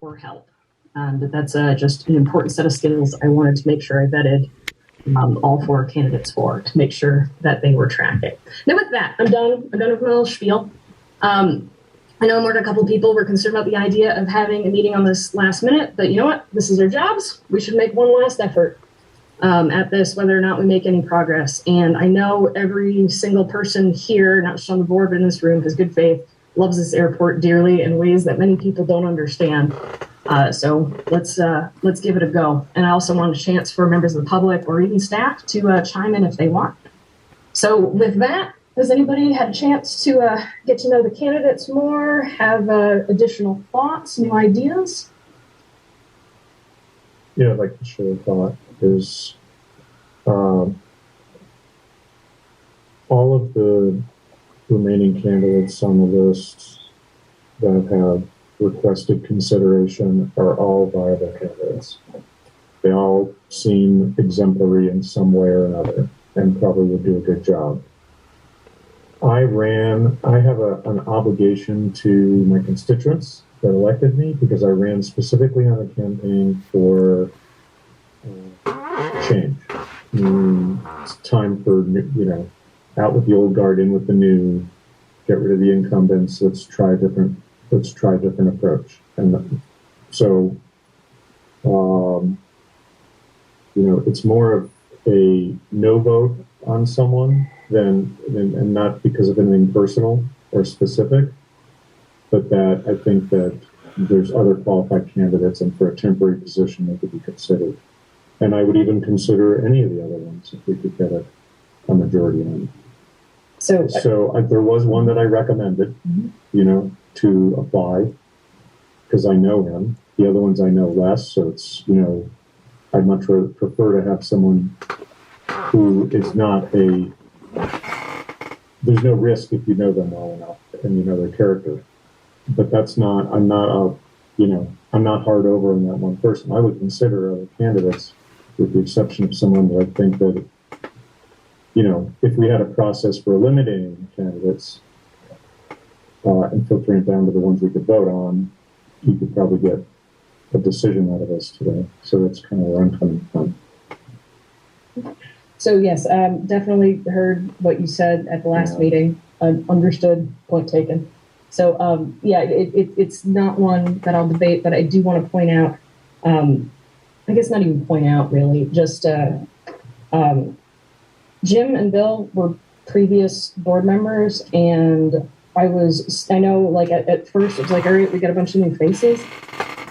or help. And that's just an important set of skills I wanted to make sure I vetted all 4 candidates for, to make sure that they were tracking. Now with that, I'm done with my little spiel. I know more than a couple of people were concerned about the idea of having a meeting on this last minute, but you know what? This is our jobs. We should make one last effort at this, whether or not we make any progress. And I know every single person here, not just on the board, but in this room, has good faith, loves this airport dearly in ways that many people don't understand. So let's give it a go. And I also want a chance for members of the public or even staff to chime in if they want. So with that, has anybody had a chance to get to know the candidates more, have additional thoughts, new ideas? Yeah, I'd like to share a thought. Is all of the remaining candidates on the list that have requested consideration are all viable candidates. They all seem exemplary in some way or another and probably would do a good job. I have an obligation to my constituents that elected me because I ran specifically on a campaign for change. It's time for, out with the old guard, in with the new, get rid of the incumbents, let's try a different approach. And so, it's more of a no vote on someone and not because of anything personal or specific, but that I think that there's other qualified candidates and for a temporary position that could be considered. And I would even consider any of the other ones if we could get a majority on. So there was one that I recommended, to apply because I know him. The other ones I know less, so it's, I'd much prefer to have someone who is not there's no risk if you know them well enough and you know their character. But I'm not hard over on that one person. I would consider other candidates with the exception of someone that I think that, if we had a process for eliminating candidates and filtering it down to the ones we could vote on, you could probably get a decision out of us today. So that's kind of where I'm coming from. So yes, definitely heard what you said at the last meeting. Understood, point taken. So it's not one that I'll debate, but I do want to point out, I guess not even point out really, just Jim and Bill were previous board members, and I know like at first it was like, all right, we got a bunch of new faces,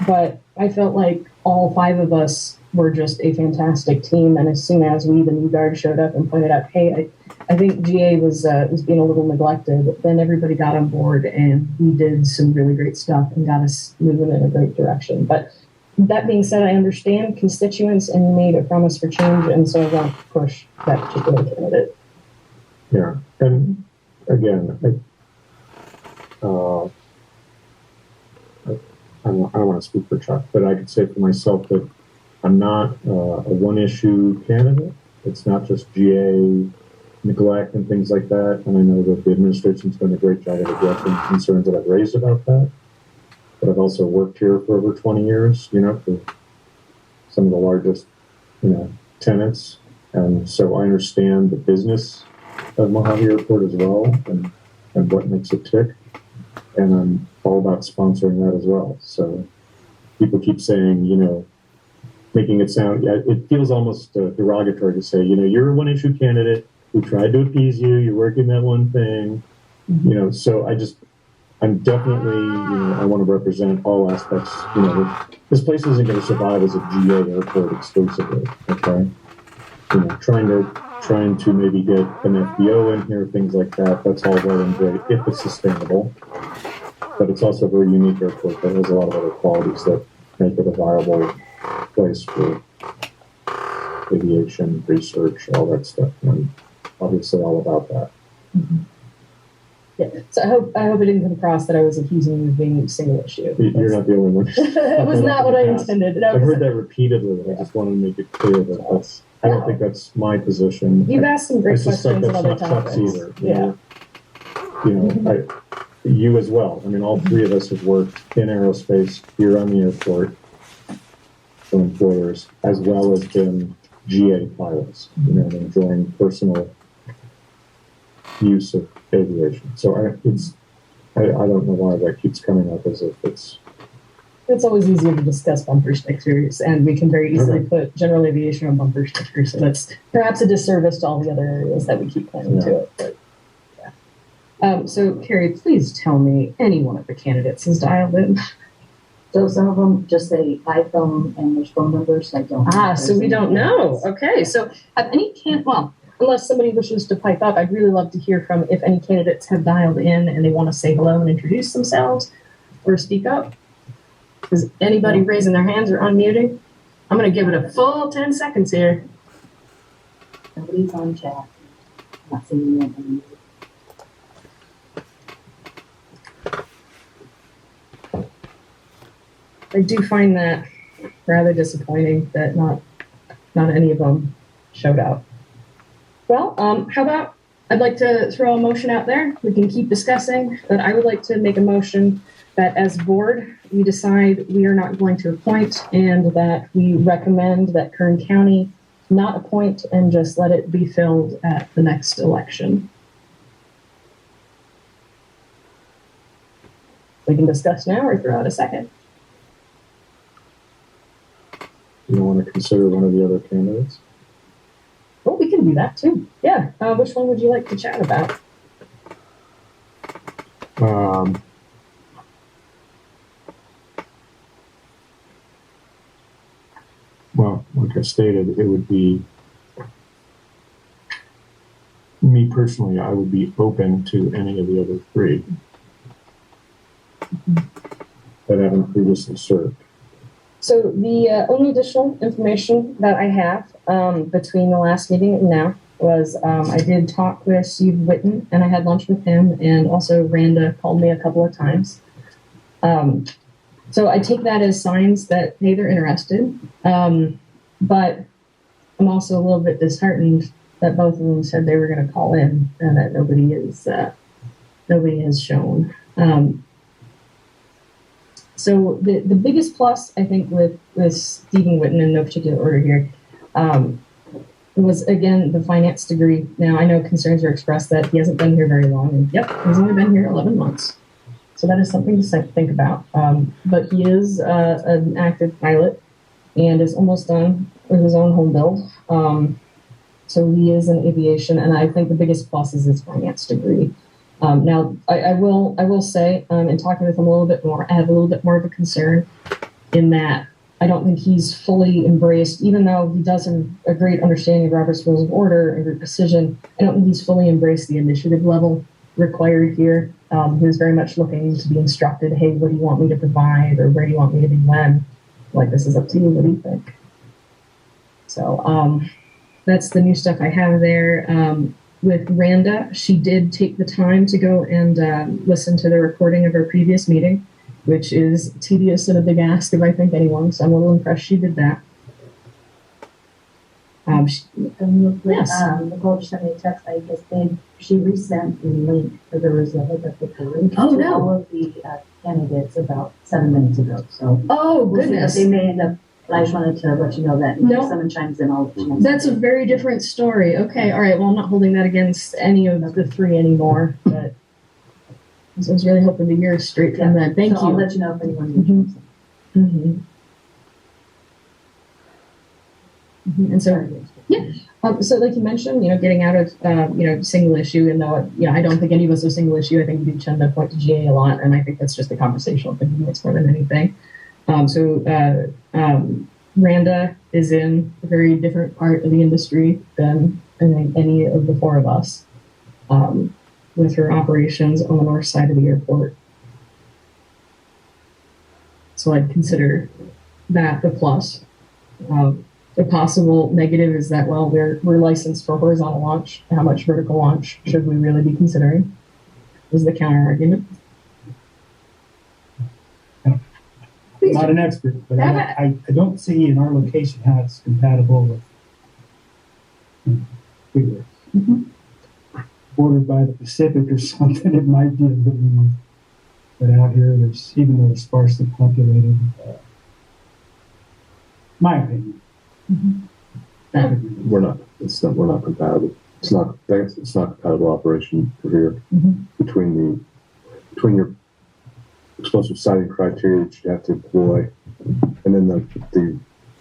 but I felt like all 5 of us were just a fantastic team. And as soon as the new guard showed up and pointed out, hey, I think GA was being a little neglected, then everybody got on board and we did some really great stuff and got us moving in a great direction. But that being said, I understand constituents and you made a promise for change, and so I want to push that particular candidate. Yeah, and again, I don't want to speak for Chuck, but I could say for myself that I'm not a one-issue candidate. It's not just GA neglect and things like that, and I know that the administration's done a great job of addressing concerns that I've raised about that. But I've also worked here for over 20 years, for some of the largest, tenants. And so I understand the business of Mojave Airport as well and what makes it tick. And I'm all about sponsoring that as well. So people keep saying, making it sound, it feels almost derogatory to say, you're a one-issue candidate. We tried to appease you. You're working that one thing, so I'm definitely, I want to represent all aspects. This place isn't going to survive as a GA airport exclusively. Okay, trying to maybe get an FBO in here, things like that. That's all well and great if it's sustainable. But it's also a very unique airport that has a lot of other qualities that make it a viable place for aviation research, all that stuff. And I'm obviously all about that. Mm-hmm. Yeah, so I hope it didn't come across that I was accusing you of being a single issue. You're not the only one. It was not what I intended. I've heard that repeatedly. I just wanted to make it clear that I don't think that's my position. You've asked some great questions on other topics. Either. Yeah. you as well. I mean, all three of us have worked in aerospace here on the airport for employers, as well as been GA pilots, enjoying personal use of aviation. So I don't know why that keeps coming up as if it's always easier to discuss bumper stickers, and we can very easily put general aviation on bumper stickers. So that's perhaps a disservice to all the other areas that we keep pointing to it. But, so, Carrie, please tell me any one of the candidates is dialed in. So some of them just say iPhone and there's phone numbers. I don't. So we don't know. Okay, so have any unless somebody wishes to pipe up, I'd really love to hear from if any candidates have dialed in and they want to say hello and introduce themselves or speak up. Is anybody raising their hands or unmuting? I'm going to give it a full 10 seconds here. Nobody's on chat. I'm not seeing anything. I do find that rather disappointing that not any of them showed up. Well, how about I'd like to throw a motion out there. We can keep discussing, but I would like to make a motion that as board, we decide we are not going to appoint and that we recommend that Kern County not appoint and just let it be filled at the next election. We can discuss now or throw out a second. You want to consider one of the other candidates? Well, we can do that too. Yeah. Which one would you like to chat about? Well, like I stated, it would be me personally. I would be open to any of the other three that haven't previously served. So the only additional information that I have between the last meeting and now was I did talk with Steve Witten and I had lunch with him, and also Randa called me a couple of times. So I take that as signs that, hey, they're interested. But I'm also a little bit disheartened that both of them said they were going to call in and that nobody has shown. So the biggest plus, I think, with Stephen Witten in no particular order here, was, again, the finance degree. Now, I know concerns are expressed that he hasn't been here very long, and yep, he's only been here 11 months. So that is something to think about. But he is an active pilot and is almost done with his own home build. So he is in aviation, and I think the biggest plus is his finance degree. Now, I will say, in talking with him a little bit more, I have a little bit more of a concern in that I don't think he's fully embraced, even though he does have a great understanding of Robert's Rules of Order and group decision, I don't think he's fully embraced the initiative level required here. He was very much looking to be instructed, hey, what do you want me to provide, or where do you want me to be when? Like, this is up to you, what do you think? So that's the new stuff I have there. With Randa, she did take the time to go and listen to the recording of our previous meeting, which is tedious and a big ask of, I think, anyone. So I'm a little impressed she did that. Yes. Nicole just sent me a text. I guess she resent the link for the result of the link to all of the candidates about 7 minutes ago. So goodness, they may end up. I just wanted to let you know that if someone chimes in, I'll let you know. That's a very different story. Okay, all right. Well, I'm not holding that against any of the three anymore, but I was really hoping to hear straight from that. Thank you. I'll let you know if anyone needs something. And so, so like you mentioned, getting out of, single issue, and though, I don't think any of us are single issue. I think we do tend to point to GA a lot, and I think that's just a conversational thing. It's more than anything. Randa is in a very different part of the industry than I think any of the four of us, with her operations on the north side of the airport. So I'd consider that the plus. The possible negative is that, well, we're licensed for horizontal launch. How much vertical launch should we really be considering? Is the counter argument. I'm not an expert, but I don't see in our location how it's compatible with bordered by the Pacific or something. It might be a bit more. But out here, even though it's sparsely populated, my opinion. We're not compatible. It's not compatible operation for here between your explosive sighting criteria that you have to employ, and then the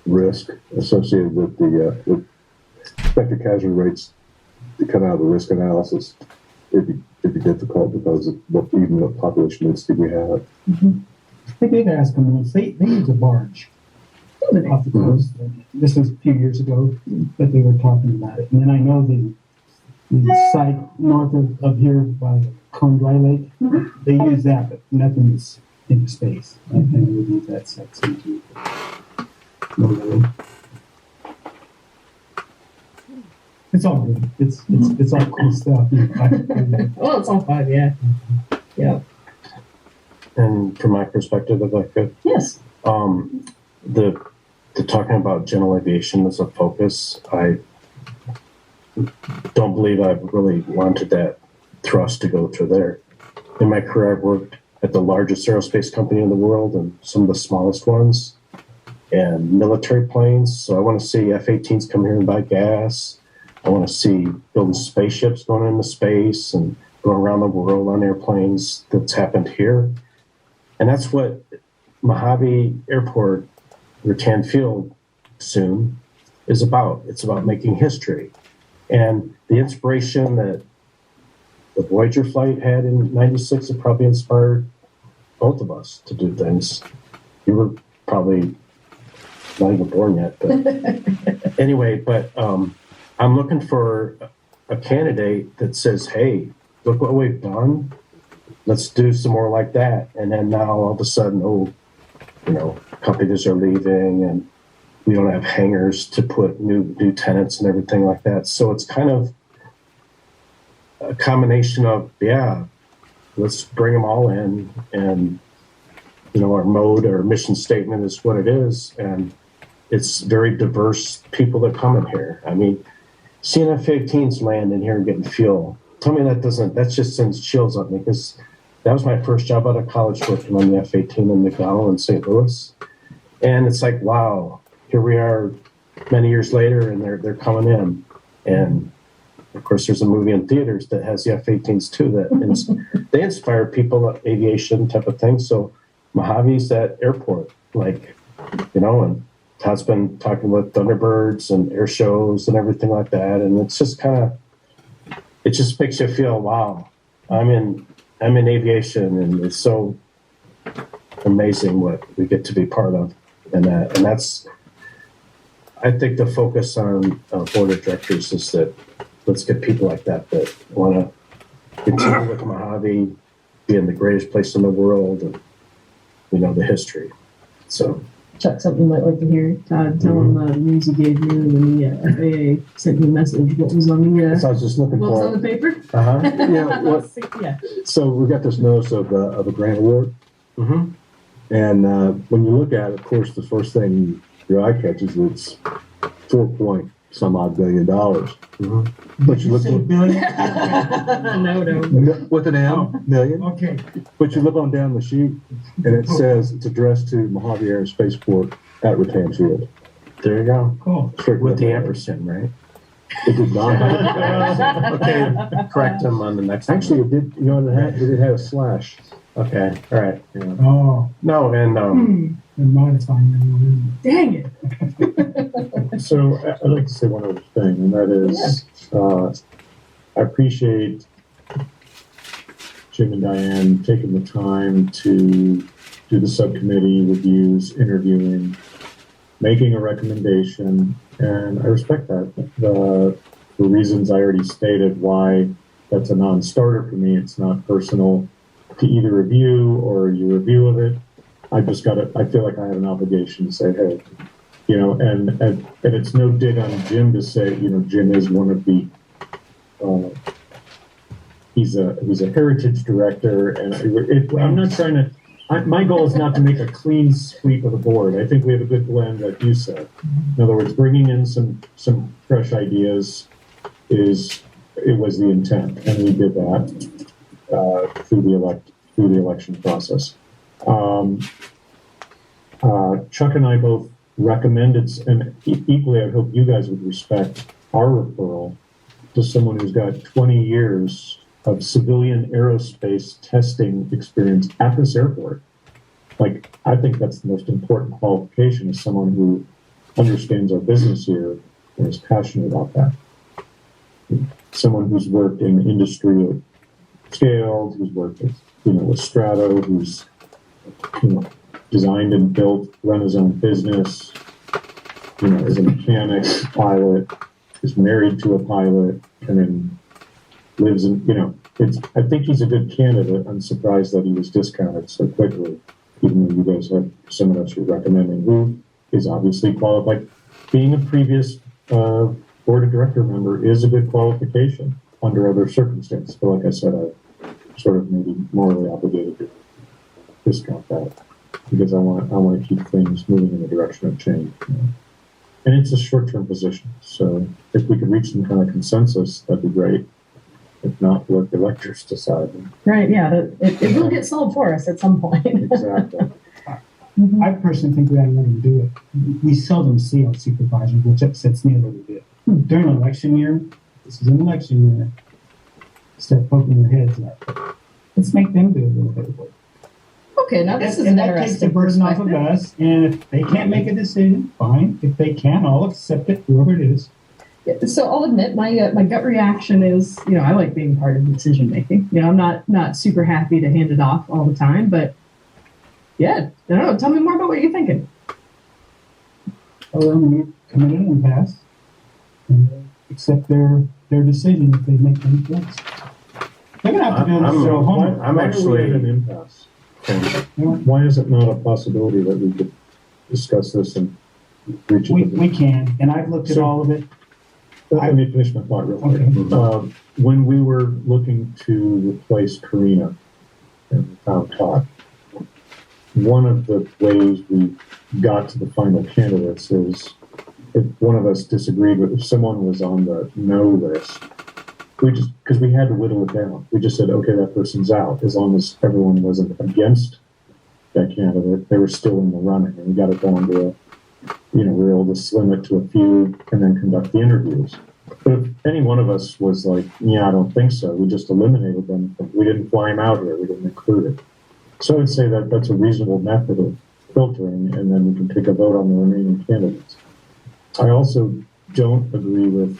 risk associated with the with expected casualty rates to come out of the risk analysis. It'd be difficult because of what population density we have. I did ask them once. They use a barge off the coast. This was a few years ago that they were talking about it. And then I know the site north of here by Kern Dry Lake, they use that, but nothing's in space. I think we use that site too. No, really. It's all good. It's all cool stuff. Well, it's all 5, yeah. Yeah. And from my perspective, if I could, Yes. the talking about general aviation as a focus, I don't believe I've really wanted that thrust to go through there. In my career, I've worked at the largest aerospace company in the world and some of the smallest ones, and military planes. So I want to see F-18s come here and buy gas. I want to see building spaceships going into space and going around the world on airplanes. That's happened here. And that's what Mojave Airport, Rattan Field soon, is about. It's about making history. And the inspiration that the Voyager flight had in 96, it probably inspired both of us to do things. You were probably not even born yet. But anyway, I'm looking for a candidate that says, hey, look what we've done. Let's do some more like that. And then now all of a sudden, companies are leaving and we don't have hangars to put new tenants and everything like that. So it's kind of a combination of, let's bring them all in. And, our mode or mission statement is what it is. And it's very diverse people that come in here. I mean, seeing F-18s land in here and getting fuel. Tell me that just sends chills up me, because that was my first job out of college, working on the F-18 in McDonnell in St. Louis. And it's like, wow, here we are many years later and they're coming in. And of course there's a movie in theaters that has the F-18s too, that they inspire people, aviation type of thing. So Mojave's that airport, and Todd's been talking with Thunderbirds and air shows and everything like that. And it's just it just makes you feel, wow, I'm in aviation, and it's so amazing what we get to be part of. And that's, I think the focus on board of directors is that let's get people like that want to continue with Mojave being the greatest place in the world, and the history. So Chuck, something you might like to hear. Todd, tell him the news he gave you when the FAA sent you a message. What was on the So I was just looking what was for on the paper? Yeah. So we got this notice of a grant award, and when you look at it, of course, the first thing your eye catches is $4 billion. But you look billion? No. with an M, million. Okay. But you look on down the sheet, and it says it's addressed to Mojave Air and Spaceport at Rattan Field. there you go. Cool. With the ampersand, right? It did not. Okay, correct him on the next one. Actually, it did. It had a slash. Okay, all right. Yeah. Oh, No, and they're modifying them. Dang it. So I'd like to say one other thing, and that is, I appreciate Jim and Diane taking the time to do the subcommittee reviews, interviewing, making a recommendation, and I respect that. The reasons I already stated why that's a non-starter for me. It's not personal to either of you or your review of it. I feel like I have an obligation to say, hey, and it's no dig on Jim to say, Jim is one of the, he's a heritage director, and I'm not trying to, my goal is not to make a clean sweep of the board. I think we have a good blend, like you said. In other words, bringing in some fresh ideas was the intent, and we did that through through the election process. Chuck and I both recommended, and equally, I hope you guys would respect our referral to someone who's got 20 years of civilian aerospace testing experience at this airport. Like, I think that's the most important qualification, is someone who understands our business here and is passionate about that. Someone who's worked in industry at scale, who's worked with, with Strato, who's, designed and built, run his own business, is a mechanic, pilot, is married to a pilot, and then lives in, I think he's a good candidate. I'm surprised that he was discounted so quickly, even though you guys have someone else you're recommending who is obviously qualified. Being a previous board of director member is a good qualification under other circumstances. But like I said, I'm sort of maybe morally obligated to discount that because I want to keep things moving in the direction of change. And it's a short-term position, so if we could reach some kind of consensus, that'd be great. If not, let the electors decide. Right, yeah, it will get solved for us at some point. Exactly. I personally think we ought to let them do it. We seldom see our supervisors, which upsets me a little bit. During an election year, this is an election year, start poking their heads up. Let's make them do a little bit of work. Okay, now this is and an that takes the interesting burden off of us, and if they can't make a decision, fine. If they can, I'll accept it, whoever it is. So I'll admit my gut reaction is, I like being part of decision making. I'm not super happy to hand it off all the time, but yeah, I don't know. Tell me more about what you're thinking. Well, we come in and pass, and accept their decision if they make things choice. They're gonna have to do this their homework. I'm actually in an impasse. Why is it not a possibility that we could discuss this and reach it? We can, and I've looked at all of it. Let me finish my thought real quick. Okay. When we were looking to replace Karina and found Todd, one of the ways we got to the final candidates is if one of us disagreed with, if someone was on the no list, because we had to whittle it down. We just said, okay, that person's out. As long as everyone wasn't against that candidate, they were still in the running. And we got it down to we were able to slim it to a few and then conduct the interviews. But if any one of us was like, yeah, I don't think so, we just eliminated them. We didn't fly them out here. We didn't include it. So I would say that that's a reasonable method of filtering, and then we can take a vote on the remaining candidates. I also don't agree with,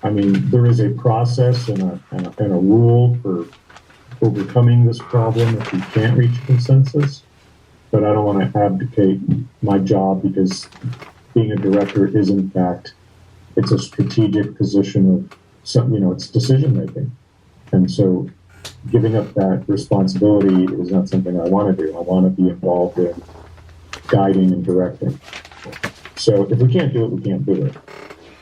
there is a process and a rule for overcoming this problem if we can't reach a consensus, but I don't want to abdicate my job because being a director is, in fact, it's a strategic position of something, it's decision making. And so giving up that responsibility is not something I want to do. I want to be involved in guiding and directing. So if we can't do it, we can't do it.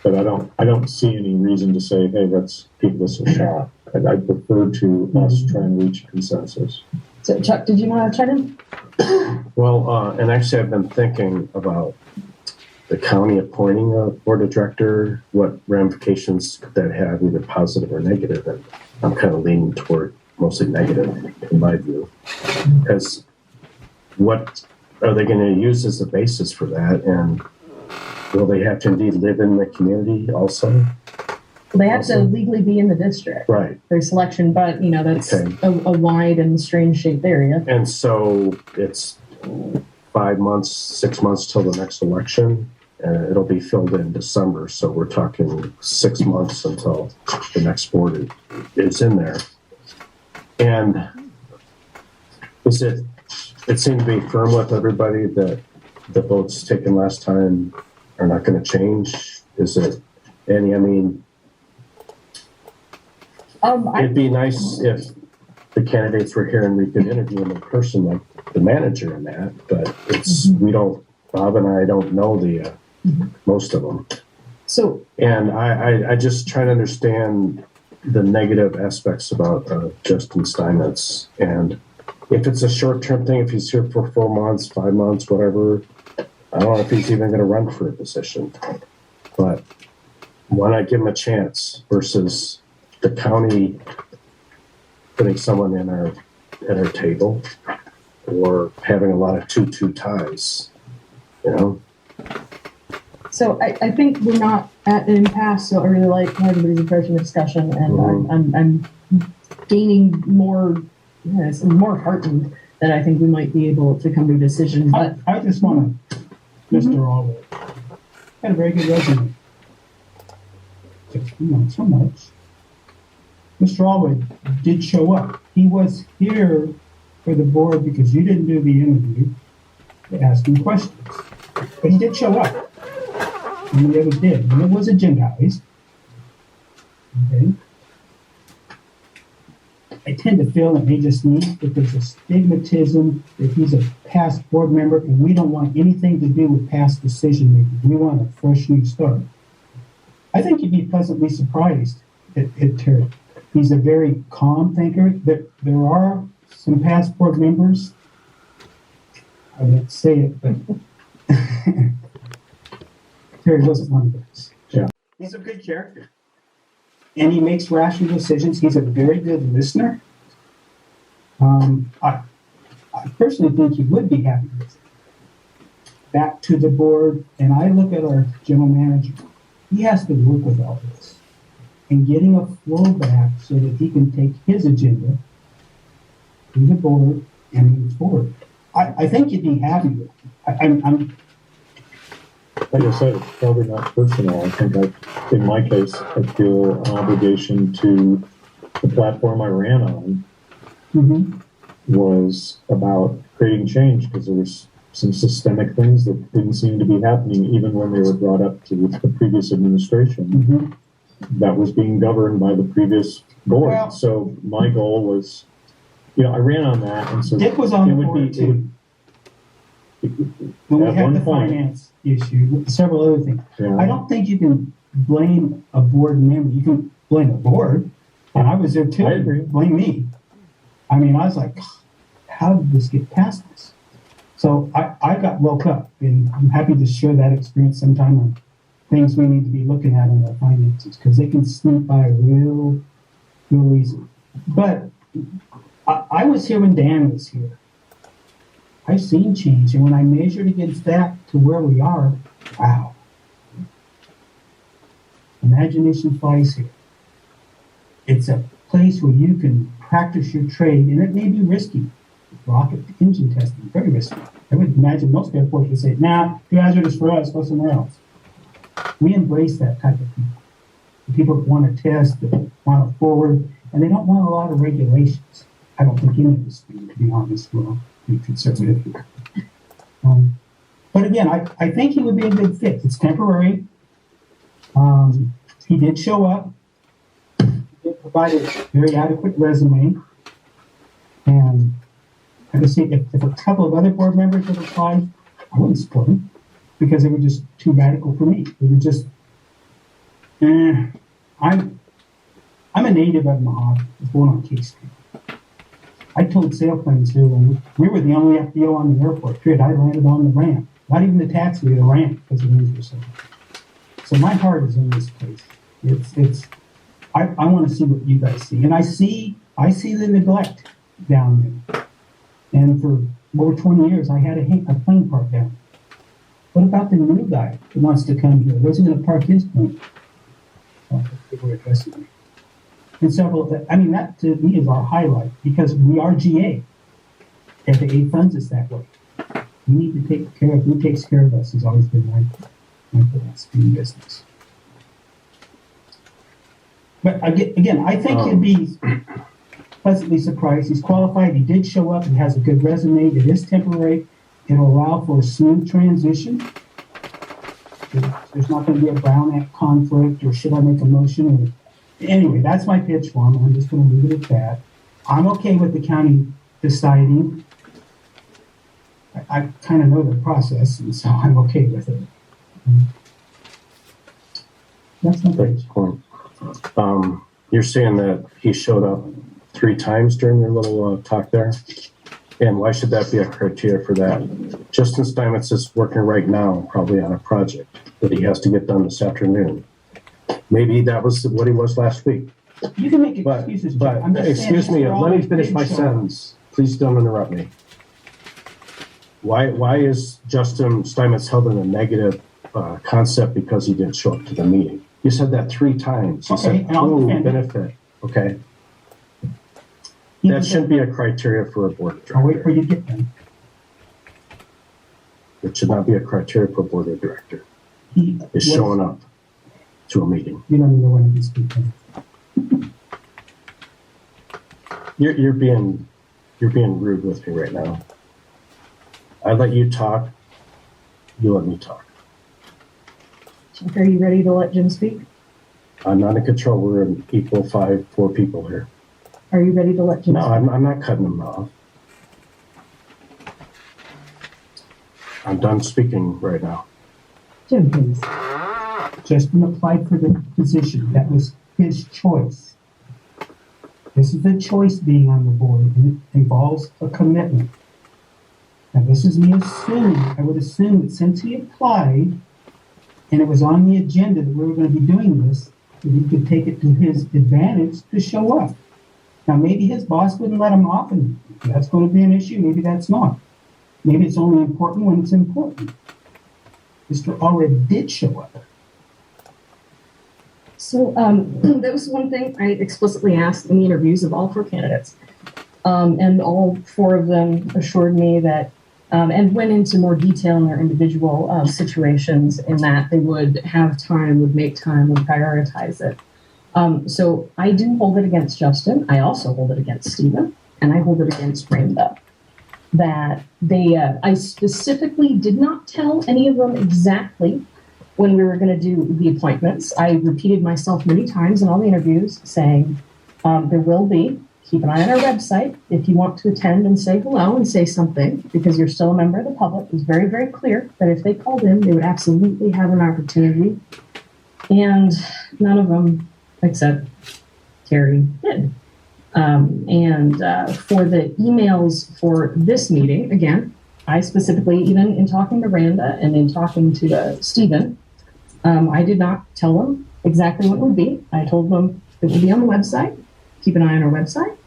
But I don't see any reason to say, hey, let's give this a shot. I prefer to us try and reach a consensus. So Chuck, did you want to chime in? Well, and actually I've been thinking about the county appointing a board of director, what ramifications could that have, either positive or negative, and I'm kind of leaning toward mostly negative in my view. Because what are they going to use as the basis for that, and will they have to indeed live in the community also? Well, they have to legally be in the district. Right. Their selection, but, that's Okay. a wide and strange shaped area. And so it's 5 months, 6 months till the next election. It'll be filled in December, so we're talking 6 months until the next board is in there. And it seemed to be firm with everybody that the votes taken last time are not going to change? Is it any? It'd be nice if the candidates were here and we could interview them in person, like the manager and that. But we don't. Bob and I don't know the most of them. So, and I just try to understand the negative aspects about Justin Steinmetz, and if it's a short-term thing, if he's here for 4 months, 5 months, whatever. I don't know if he's even going to run for a position, but why not give him a chance versus the county putting someone in our at our table, or having a lot of 2-2 ties, you know? So I think we're not at an impasse, so I really like how everybody's approaching the discussion, and I'm gaining more, more heartened that I think we might be able to come to a decision. But I just want to, Mr. Alwood, had a very good resume. Just, not so much. Mr. Alwood did show up. He was here for the board because you didn't do the interview to ask him questions. But he did show up. And the others did. And it was agendized. Okay. I tend to feel that they just need that there's a stigmatism that he's a past board member and we don't want anything to do with past decision making. We want a fresh new start. I think you'd be pleasantly surprised at Terry. He's a very calm thinker. There are some past board members. I won't say it, but Terry wasn't one of those. Yeah. He's a good character. And he makes rational decisions. He's a very good listener. I personally think he would be happy with it. Back to the board, and I look at our general manager. He has to work with all this and getting a flow back so that he can take his agenda to the board and move forward. I think you'd be happy with it. I'm Like I said, it's probably not personal. I think in my case, I feel an obligation to the platform I ran on was about creating change because there was some systemic things that didn't seem to be happening even when they were brought up to the previous administration that was being governed by the previous board. Well, so my goal was, I ran on that. And so Dick was on the board too. When we had the finance issue, several other things. Yeah. I don't think you can blame a board member. You can blame a board. And I was there too. I agree. Blame me. I mean, I was like, how did this get past this? So I got woke up, and I'm happy to share that experience sometime on things we need to be looking at in our finances, because they can sneak by real easy. But I was here when Dan was here. I've seen change, and when I measured against that to where we are, wow. Imagination flies here. It's a place where you can practice your trade, and it may be risky. Rocket engine testing, very risky. I would imagine most airports would say, nah, too hazardous for us, go somewhere else. We embrace that type of people. The people that want to test, that want to forward, and they don't want a lot of regulations. I don't think any of us do, to be honest. Well, be conservative. But again, I think he would be a good fit. It's temporary. He did show up. He did provide a very adequate resume. And I would say if a couple of other board members had applied, I wouldn't support them because they were just too radical for me. They were just, I'm a native of Mojave. I was born on K Street. I towed sailplanes here when we were the only FBO on the airport. Period. I landed on the ramp. Not even the taxiway, the ramp, because the winds were so high. So my heart is in this place. I want to see what you guys see. And I see the neglect down there. And for over 20 years, I had a plane parked down. What about the new guy who wants to come here? Where's he going to park his plane? Oh, people are addressing me. And several, that to me is our highlight because we are GA. FAA funds us that way. We need to take care of who takes care of us has always been my philosophy in business. But again, I think he'd be pleasantly surprised. He's qualified. He did show up. He has a good resume. It is temporary. It'll allow for a smooth transition. There's not going to be a Brown Act conflict or should I make a motion? Anyway, that's my pitch for him. I'm just going to leave it at that. I'm okay with the county deciding. I kind of know the process, and so I'm okay with it. That's my pitch. Point. You're saying that he showed up 3 times during your little talk there? And why should that be a criteria for that? Justin Steinmetz is working right now, probably on a project that he has to get done this afternoon. Maybe that was what he was last week. You can make excuses, but I'm just excuse saying, me, let me finish my sentence. please don't interrupt me. Why is Justin Steinmetz held in a negative concept because he didn't show up to the meeting? You said that 3 times. You said, benefit. Okay. That shouldn't be a criteria for a board of directors. I'll wait for you to get them. It should not be a criteria for a board of director. Is showing up to a meeting. You don't know when he's speaking. You're being rude with me right now. I let you talk. You let me talk. Are you ready to let Jim speak? I'm not in control. We're an equal 4 people here. Are you ready to let Jim No, speak? I'm not cutting him off. I'm done speaking right now. Jim, please. Justin applied for the position. That was his choice. This is the choice being on the board, and it involves a commitment. Now, this is me assuming, I would assume that since he applied, and it was on the agenda that we were going to be doing this, that he could take it to his advantage to show up. Now, maybe his boss wouldn't let him off, and that's going to be an issue. Maybe that's not. Maybe it's only important when it's important. Mr. Allred did show up. So that was one thing I explicitly asked in the interviews of all 4 candidates. And all 4 of them assured me that, and went into more detail in their individual situations in that they would have time, would make time, would prioritize it. So I do hold it against Justin. I also hold it against Stephen, and I hold it against Brenda. That I specifically did not tell any of them exactly when we were going to do the appointments. I repeated myself many times in all the interviews saying, there will be, keep an eye on our website if you want to attend and say hello and say something, because you're still a member of the public. It was very, very clear that if they called in, they would absolutely have an opportunity. And none of them, except Carrie, did. For the emails for this meeting, again, I specifically, even in talking to Randa and in talking to Stephen, I did not tell them exactly what it would be. I told them it will be on the website. Keep an eye on our website.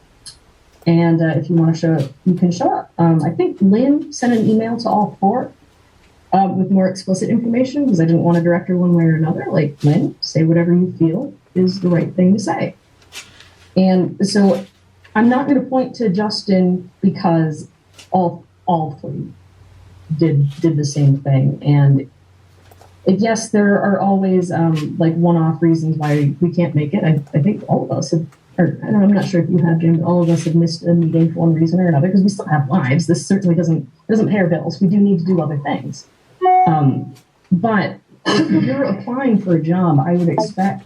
And if you want to show up, you can show up. I think Lynn sent an email to all 4 with more explicit information because I didn't want to direct her one way or another. Like, Lynn, say whatever you feel is the right thing to say. And so I'm not going to point to Justin because all 3 did the same thing. And yes, there are always like one-off reasons why we can't make it. I think all of us have, or I'm not sure if you have, Jim, but all of us have missed a meeting for one reason or another because we still have lives. This certainly doesn't pay our bills. We do need to do other things. But if you're applying for a job, I would expect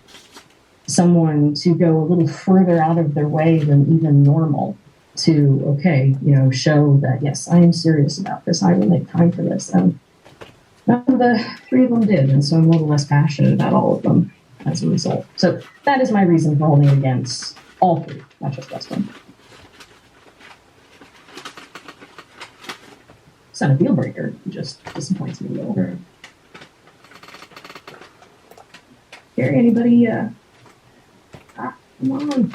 someone to go a little further out of their way than even normal to, show that, yes, I am serious about this. I will make time for this. And none of the 3 of them did. And so I'm a little less passionate about all of them as a result. So that is my reason for holding against all 3, not just Justin. It's not a deal breaker. It just disappoints me a little. Okay. Gary, anybody, come on.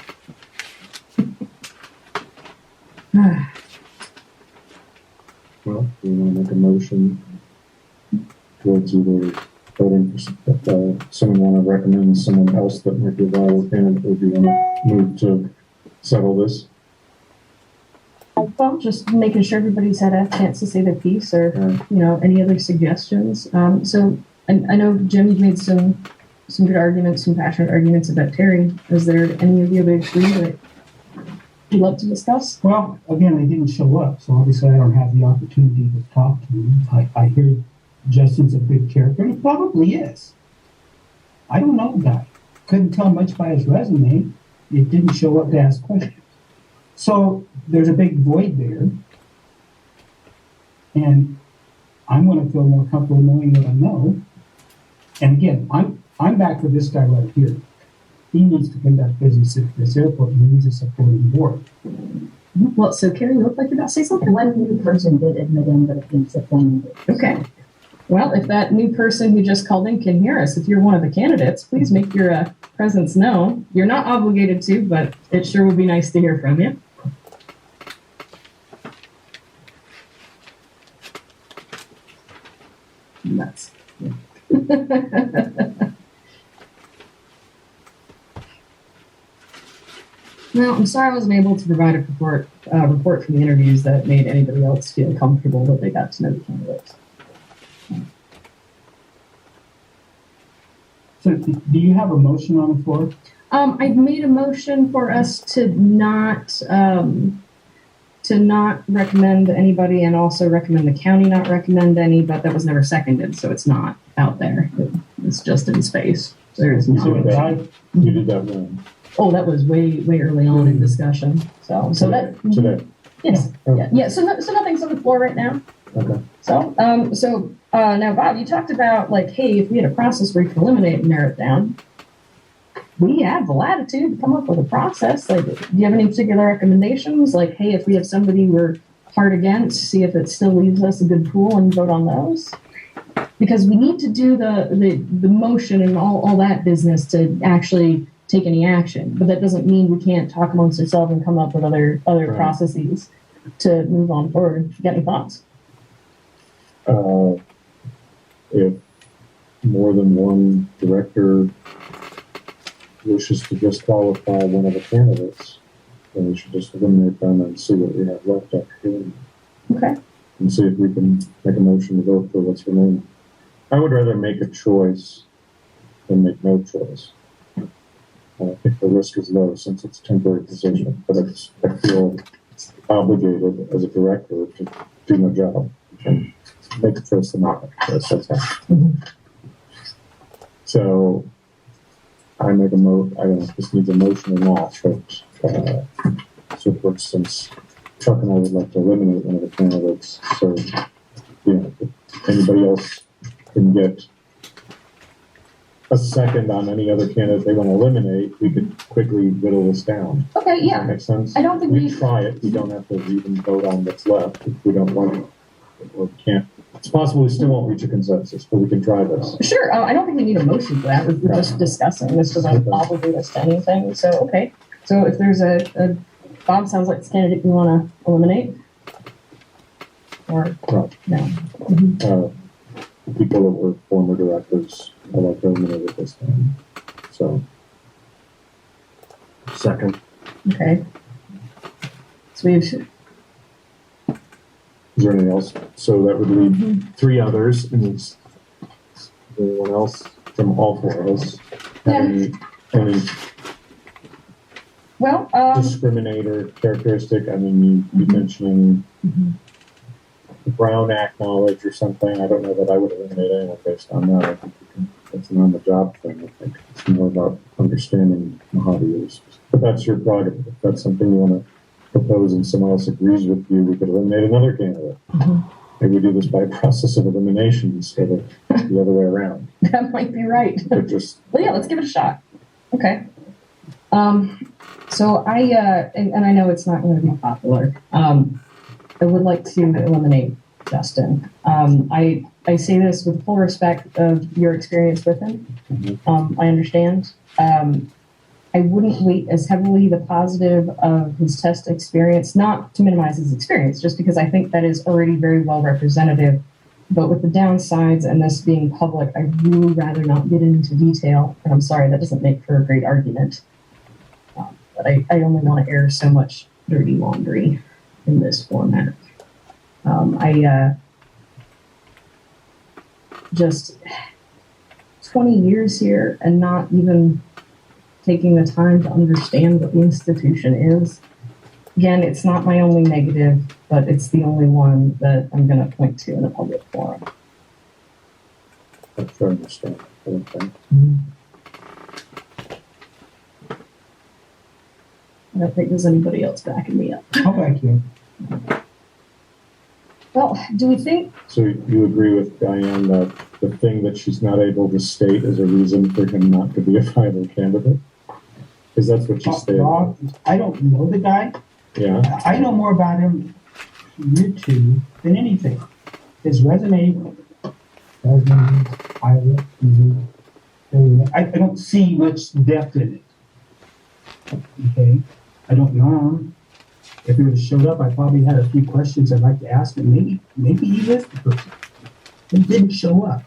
Well, do you want to make a motion towards either voting for someone want to recommend someone else that might be a viable candidate, or do you want to move to settle this? Well, just making sure everybody's had a chance to say their piece or, any other suggestions. So I know, Jim, you've made some good arguments, some passionate arguments about Terry. Is there any of the other 3 that you'd love to discuss? Well, again, they didn't show up, so obviously I don't have the opportunity to talk to them. I hear Justin's a good character, and he probably is. I don't know the guy. Couldn't tell much by his resume. It didn't show up to ask questions. So there's a big void there. And I'm going to feel more comfortable knowing what I know. And again, I'm back for this guy right here. He needs to conduct business at this airport, and he needs a supporting board. Well, so Carrie, you look like you're about to say something. One new person did admit in, but it thinks that then. Okay. Well, if that new person who just called in can hear us, if you're one of the candidates, please make your presence known. You're not obligated to, but it sure would be nice to hear from you. nuts. Well, I'm sorry I wasn't able to provide a report from the interviews that made anybody else feel comfortable that they got to know the candidates. So do you have a motion on the floor? I've made a motion for us to not recommend anybody, and also recommend the county not recommend any, but that was never seconded, so it's not out there. It's just in space. There's no. You did that one. Oh, that was way early on in discussion. So that Today. yes, Oh. yeah. So nothing's on the floor right now. Okay. So now, Bob, you talked about like, hey, if we had a process where you can eliminate and narrow it down, we have the latitude to come up with a process. Like, do you have any particular recommendations? Like, hey, if we have somebody we're hard against, see if it still leaves us a good pool and vote on those. Because we need to do the motion and all that business to actually take any action. But that doesn't mean we can't talk amongst ourselves and come up with other Right. processes to move on forward. Get any thoughts? If more than one director wishes to disqualify one of the candidates, then we should just eliminate them and see what we have left after doing it. Okay. And see if we can make a motion to vote for what's remaining. I would rather make a choice than make no choice. I think the risk is low since it's a temporary position, but I feel obligated as a director to do my job and make a choice and not make a choice. That's all. So I make I don't know if this needs a motion or not, but so for instance, Chuck and I would like to eliminate one of the candidates. So, if anybody else can get a second on any other candidate they want to eliminate, we could quickly whittle this down. Okay, Does yeah. that make sense? I don't think we try it. We don't have to even vote on what's left if we don't want it or can't. It's possible we still won't reach a consensus, but we can try this. Sure. I don't think we need a motion for that. We're just discussing. This doesn't obligate us to anything. So, okay. So if there's a Bob sounds like this candidate we want to eliminate. Or, Right. no. People that were former directors, I like to eliminate at this time. So, Second. Okay. So we've, is there anything else? So that would leave three others. And is anyone else from all four of us have any well, discriminator characteristic? I mean, you mentioning Brown Act knowledge or something. I don't know that I would eliminate anyone based on that. I think it's an on-the-job thing. I think it's more about understanding Mojave use. But that's your prerogative. If that's something you want to propose and someone else agrees with you, we could eliminate another candidate. Maybe we do this by a process of elimination instead of the other way around. that might be right. But just Well, yeah, let's give it a shot. Okay. So and I know it's not going to be popular. I would like to eliminate Justin. I say this with full respect of your experience with him. I understand. I wouldn't weight as heavily the positive of his test experience, not to minimize his experience, just because I think that is already very well representative. But with the downsides and this being public, I'd really rather not get into detail. And I'm sorry, that doesn't make for a great argument. But I only want to air so much dirty laundry in this format. Just 20 years here and not even taking the time to understand what the institution is. Again, it's not my only negative, but it's the only one that I'm going to point to in a public forum. I'm sure I understand. Okay. I don't think there's anybody else backing me up. How about you? Well, do we think? So you agree with Diane that the thing that she's not able to state is a reason for him not to be a viable candidate? Because that's what she stated. Bob, I don't know the guy. Yeah. I know more about him you two than anything. His resume, pilot, I don't see much depth in it. Okay, I don't know him. If he would have showed up, I probably had a few questions I'd like to ask him. Maybe he is the person. They didn't show up.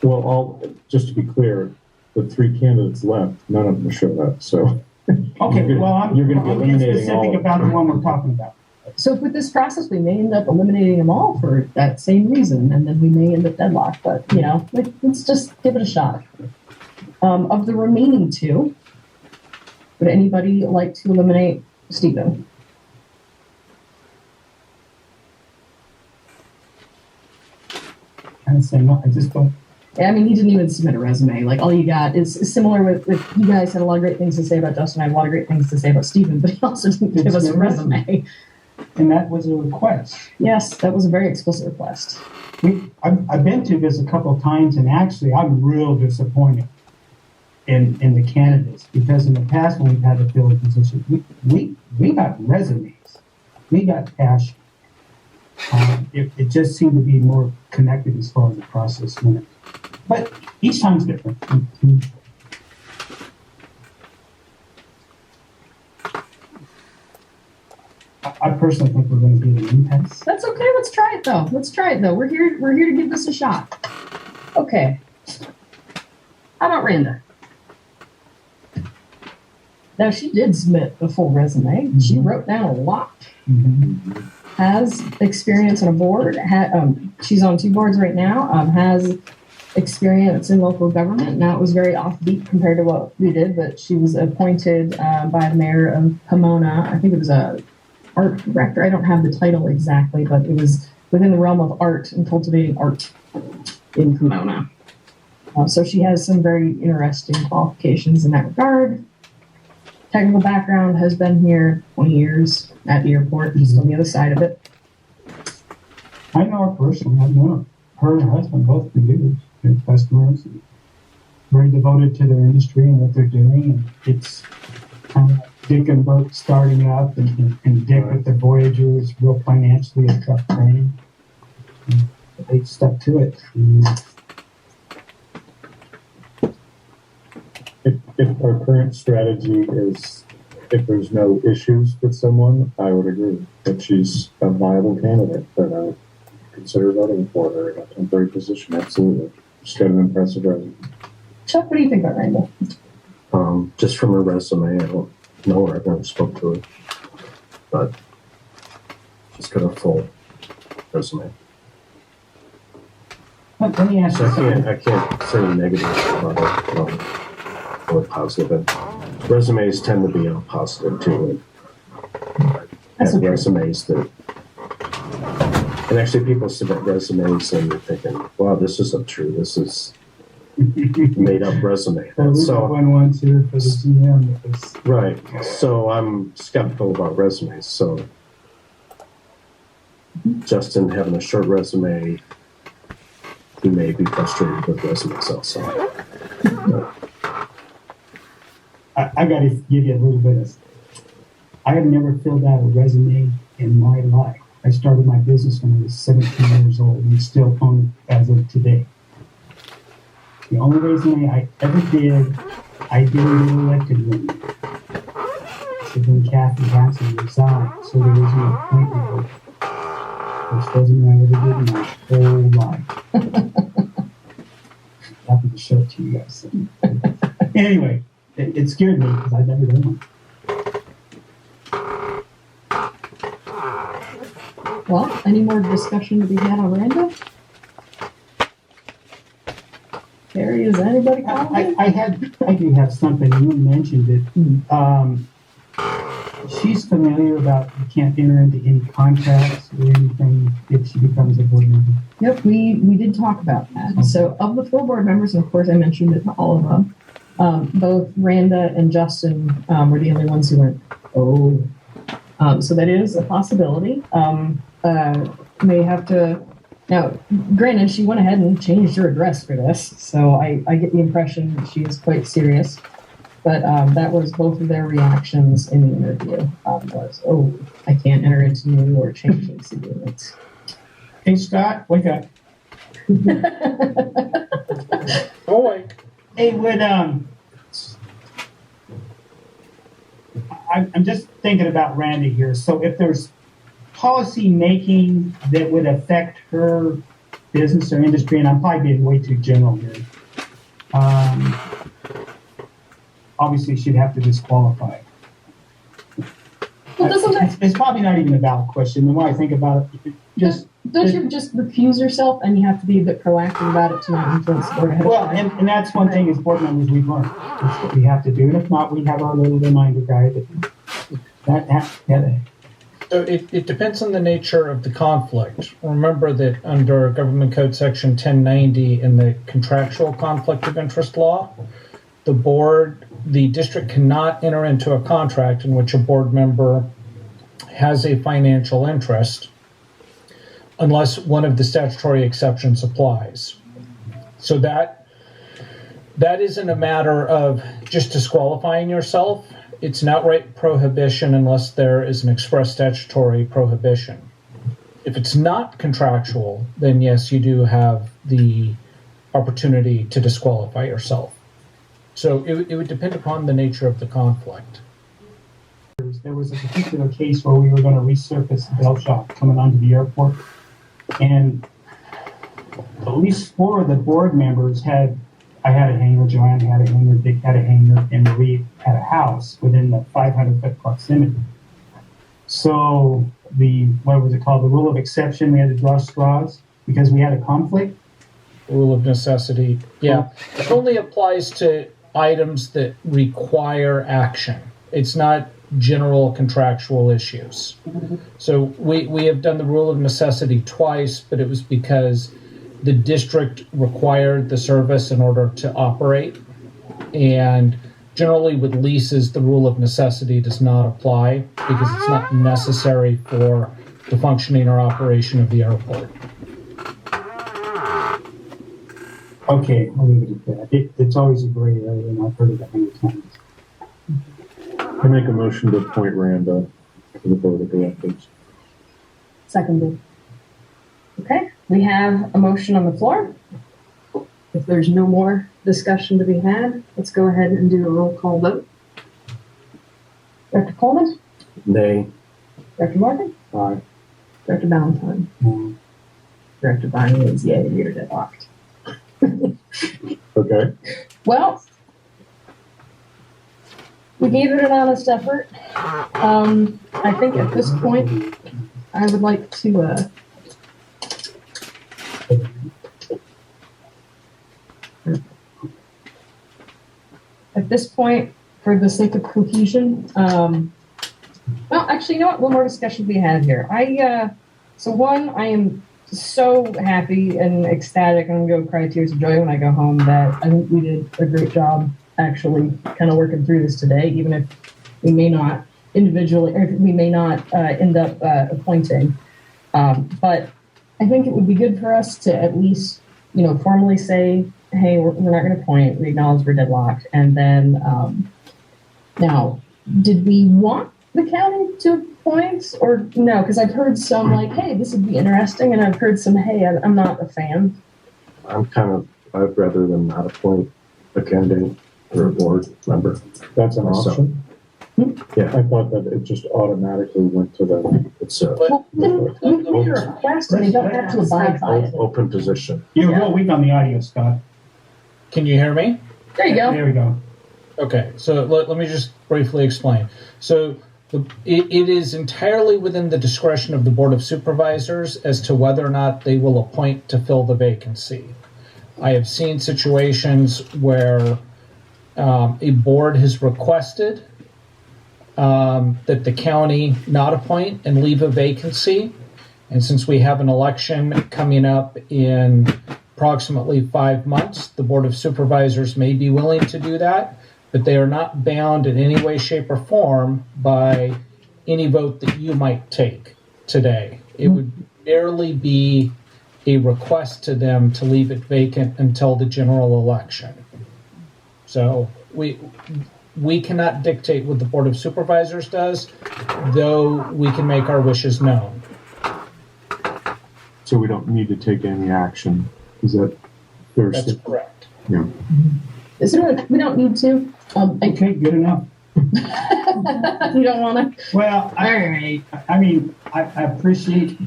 Well, just to be clear, the 3 candidates left, none of them showed up, so. Okay, well, You're gonna be I'm being eliminating all specific of them. about the one we're talking about. So with this process, we may end up eliminating them all for that same reason, and then we may end up deadlocked. But let's just give it a shot. Of the remaining 2, would anybody like to eliminate Stephen? I say no, I just don't. I mean, he didn't even submit a resume. Like, all you got is similar with you guys had a lot of great things to say about Justin. I had a lot of great things to say about Stephen, but he also didn't give us a resume. And that was a request. Yes, that was a very explicit request. I've been to this a couple of times, and actually, I'm real disappointed in the candidates, because in the past when we've had to fill a position, we got resumes, we got passion. It just seemed to be more connected as far as the process went. But each time's different. I personally think we're going to give it an impasse. That's okay. Let's try it though. We're here to give this a shot. Okay. How about Randa? Now, she did submit a full resume. Mm-hmm. She wrote down a lot. Mm-hmm. Has experience on a board. She's on 2 boards right now. Has experience in local government. Now, it was very offbeat compared to what we did, but she was appointed by the mayor of Pomona. I think it was a art director. I don't have the title exactly, but it was within the realm of art and cultivating art in Pomona. So she has some very interesting qualifications in that regard. Technical background, has been here 20 years at the airport, just on the other side of it. I know her personally. I've known her and her husband both for years. They're customers, and very devoted to their industry and what they're doing. And it's kind of like Dick and Bert starting up, and Dick with the Voyager is real financially a tough thing. They stuck to it. If our current strategy is, if there's no issues with someone, I would agree that she's a viable candidate, that I would consider voting for her in a temporary position. Absolutely. She's got an impressive resume. Chuck, what do you think about Randa? Just from her resume, I don't know her. I've never spoke to her, but she's got a full resume. Let me ask So you. I can't say negative about it. Or positive. Resumes tend to be positive too. That's And okay. resumes that, and actually people submit resumes and you're thinking, wow, this isn't true. This is made up resume. So one wants here for the GM. Because right. So I'm skeptical about resumes. So Justin having a short resume, he may be frustrated with resumes also. I got to give you a little bit of. I have never filled out a resume in my life. I started my business when I was 17 years old and still own it as of today. The only resume I ever did, I did a little elected one. So then Kathy Hansen resigned, so there was no appointment book. Which resume I ever did in my whole life. Happy to show it to you guys. Anyway. It scared me because I'd never done one. Well, any more discussion to be had on Randa? Carrie, is anybody calling? I do have something. You mentioned it. She's familiar about you can't enter into any contracts or anything if she becomes a board member. Yep, we did talk about that. Okay. So of the 4 board members, and of course I mentioned it to all of them, both Randa and Justin were the only ones who went, oh. So that is a possibility. May have to, now, granted, she went ahead and changed her address for this, so I get the impression that she is quite serious. But that was both of their reactions in the interview, was, oh, I can't enter into new or changing agreements. Hey, Scott, wake up. Boy. Hey, I'm just thinking about Randy here. So if there's policy making that would affect her business or industry, and I'm probably being way too general here. Obviously, she'd have to disqualify. Well, doesn't that, It's probably not even a valid question. The more I think about it, don't you just recuse yourself and you have to be a bit proactive about it to not influence the board ahead of well, time? and that's one thing as board members we've learned. That's what we have to do. And if not, we have our little reminder guide that So it depends on the nature of the conflict. Remember that under Government Code Section 1090 in the contractual conflict of interest law, the district cannot enter into a contract in which a board member has a financial interest unless one of the statutory exceptions applies. So that isn't a matter of just disqualifying yourself. It's an outright prohibition unless there is an express statutory prohibition. If it's not contractual, then yes, you do have the opportunity to disqualify yourself. So it would depend upon the nature of the conflict. there was a particular case where we were going to resurface the bell shop coming onto the airport. And at least 4 of the board members I had a hangar, Joanne had a hangar, Dick had a hangar, and Marie had a house within the 500-foot proximity. So what was it called? The rule of exception, we had to draw straws because we had a conflict. Rule of necessity. Yeah. It only applies to items that require action. It's not general contractual issues. So we have done the rule of necessity twice, but it was because the district required the service in order to operate. And generally with leases, the rule of necessity does not apply because it's not necessary for the functioning or operation of the airport. Okay, I'll leave it at that. It's always a gray area, and I've heard of that many times. I make a motion to appoint Randa to the board of directors. Seconded. Okay, we have a motion on the floor. If there's no more discussion to be had, let's go ahead and do a roll call vote. Dr. Coleman? Nay. Dr. Morgan? Aye. Dr. Balentine? Director Barney is yay, you're deadlocked. Okay. Well, we gave it an honest effort. I think at this point, I would like to at this point, for the sake of cohesion, well, actually, you know what? One more discussion we had here. I am so happy and ecstatic, and I'm going to cry tears of joy when I go home that I think we did a great job actually kind of working through this today, even if we may not individually, or we may not end up appointing. But I think it would be good for us to at least, formally say, hey, we're not going to appoint, we acknowledge we're deadlocked. And then, now, did we want the county to appoint or no? Because I've heard some like, hey, this would be interesting. And I've heard some, hey, I'm not a fan. I'd rather than not appoint a candidate or a board member. That's an option. Yeah. I thought that it just automatically went to the. It's a Well, then we make a request and they don't have to abide by it. open position. You're real weak on the audio, Scott. Can you hear me? There you go. There we go. Okay, so let me just briefly explain. So it is entirely within the discretion of the Board of Supervisors as to whether or not they will appoint to fill the vacancy. I have seen situations where a board has requested that the county not appoint and leave a vacancy. And since we have an election coming up in approximately 5 months, the Board of Supervisors may be willing to do that, but they are not bound in any way, shape, or form by any vote that you might take today. It would barely be a request to them to leave it vacant until the general election. So we cannot dictate what the Board of Supervisors does, though we can make our wishes known. So we don't need to take any action. Is that fair? That's correct. Yeah. We don't need to. Okay, good enough. You don't want to? Well, All right. I mean, I appreciate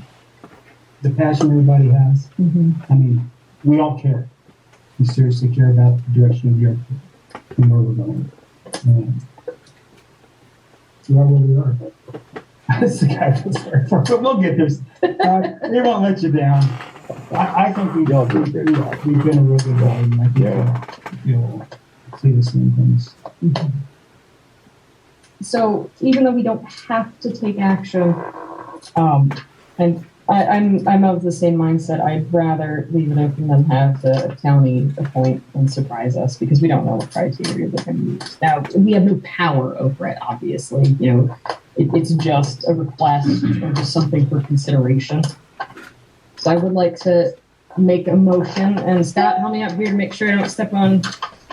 the passion everybody has. I mean, we all care. We seriously care about the direction of Europe and where we're going. We are where we are. That's the guy that's sorry for, but we'll get there. We won't let you down. I think we've been a really good guy, and I think you'll see the same things. So even though we don't have to take action, and I'm of the same mindset, I'd rather leave it open than have the county appoint and surprise us because we don't know what criteria they're going to use. Now, we have no power over it, obviously. You know, it's just a request or just something for consideration. So I would like to make a motion, and Scott, help me out here to make sure I don't step on,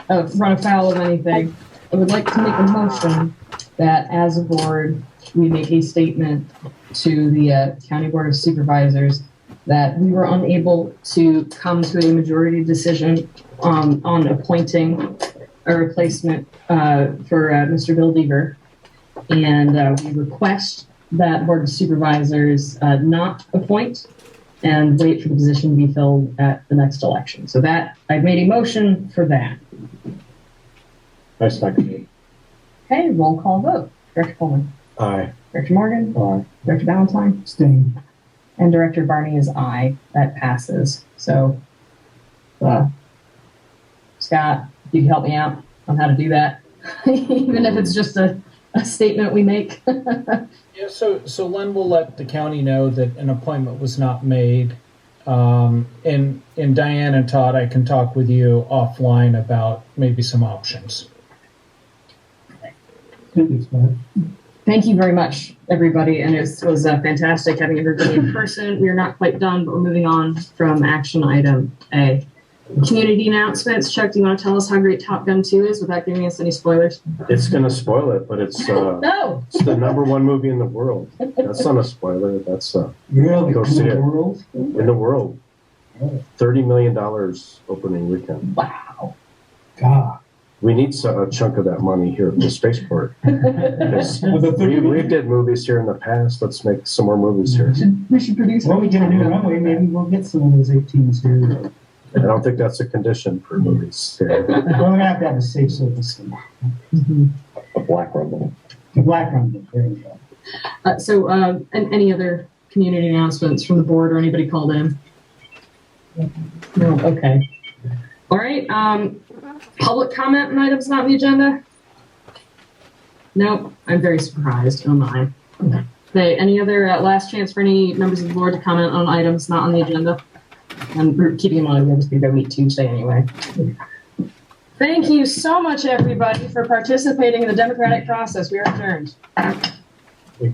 run afoul of anything. I would like to make a motion that as a board, we make a statement to the County Board of Supervisors that we were unable to come to a majority decision on appointing a replacement for Mr. Bill Deaver. And we request that Board of Supervisors not appoint and wait for the position to be filled at the next election. So that, I've made a motion for that. I second it. Okay, roll call vote. Director Coleman. Aye. Director Morgan. Aye. Director Balentine. Staying. And Director Barney is aye. That passes. So, Scott, if you can help me out on how to do that, even if it's just a statement we make. Yeah, so Len will let the county know that an appointment was not made. And Diane and Todd, I can talk with you offline about maybe some options. Thank you very much, everybody. And it was fantastic having everybody in person. We are not quite done, but we're moving on from action item A. Community announcements. Chuck, do you want to tell us how great Top Gun 2 is without giving us any spoilers? It's going to spoil it, but it's No! it's the #1 movie in the world. That's not a spoiler. That's Really? Go see In it. the world? in the world. $30 million opening weekend. Wow. God. We need a chunk of that money here at the Spaceport. Because we did movies here in the past. Let's make some more movies here. We should produce. Well, we get a new runway, maybe we'll get some of those 18s here. I don't think that's a condition for movies here. Well, we're going to have a safe surface. A black rumble. The black runway, there we go. So, and any other community announcements from the board or anybody called in? No, okay. All right, public comment on items not on the agenda? Nope, I'm very surprised, oh my. Okay, any other last chance for any members of the board to comment on items not on the agenda? And we're keeping in mind, we'll just be there week Tuesday anyway. Thank you so much, everybody, for participating in the democratic process. We are adjourned. We